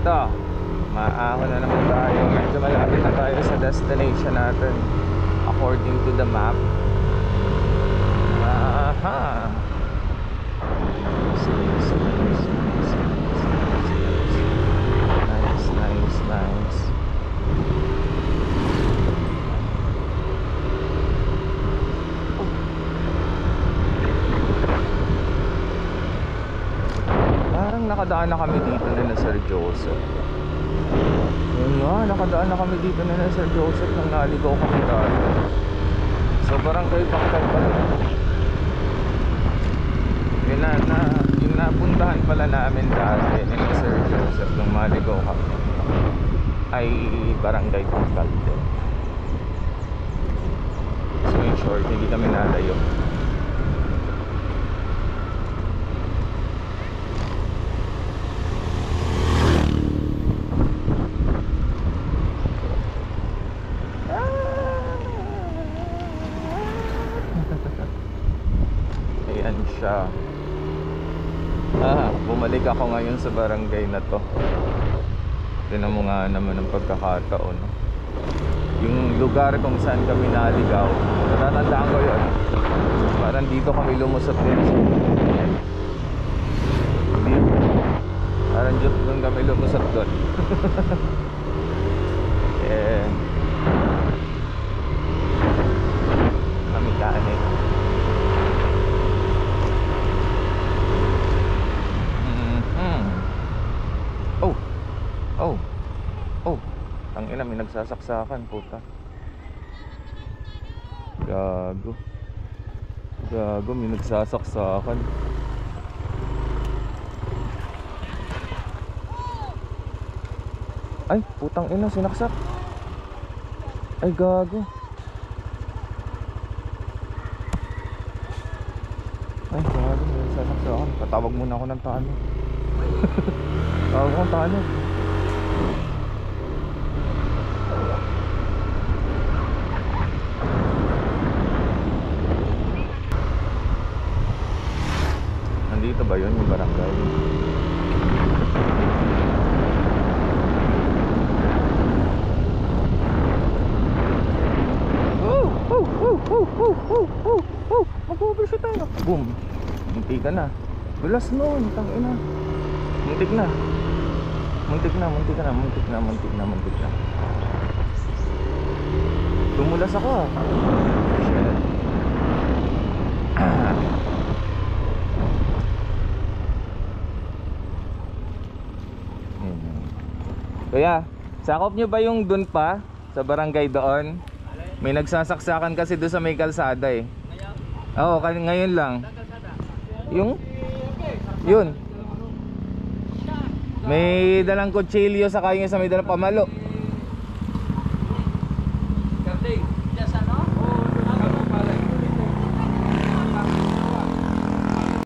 Ito, maahon na naman tayo. Medyo malapit na tayo sa destination natin according to the map. Aha. Nice. Parang nakadaan na kami dito na Sir Joseph. Yun nga, nakadaan na kami dito na Sir Joseph nang naligaw kami dati. So barangay Bangkal pala. Yung napuntahan pala namin dati ni Sir Joseph nung maligaw kami ay barangay Bangkal din. So in short, hindi kami nalayo. Ayan siya. Bumalik ako ngayon sa barangay na to. Tignan mo nga naman ang pagkakataon. Yung lugar kung saan kami naligaw, natatandaan ko yun. Parang dito kami lumusot din. Parang doon kami lumusot doon. Kamikaan eh. Oh, tangina, may nagsasaksakan, puta. Gago, may nagsasaksakan. Ay, putang ina, sinaksak. Ay, gago. Ay, gago, may nagsasaksakan. Patawag muna ako ng tano. Tawag ko ng tano. Nandito ba yun yung barangay? Mag-overshoot tayo. Boom. Muntik ka na. Dulas nun, tangina. Muntik na. Tumulas ako. Shit. Kuya, sakop nyo ba yung dun pa? Sa barangay doon? May nagsasaksakan kasi doon sa may kalsada eh. Oo, ngayon lang. Yun. May dalang kutsilyo sa kanya sa may dalang pamalo.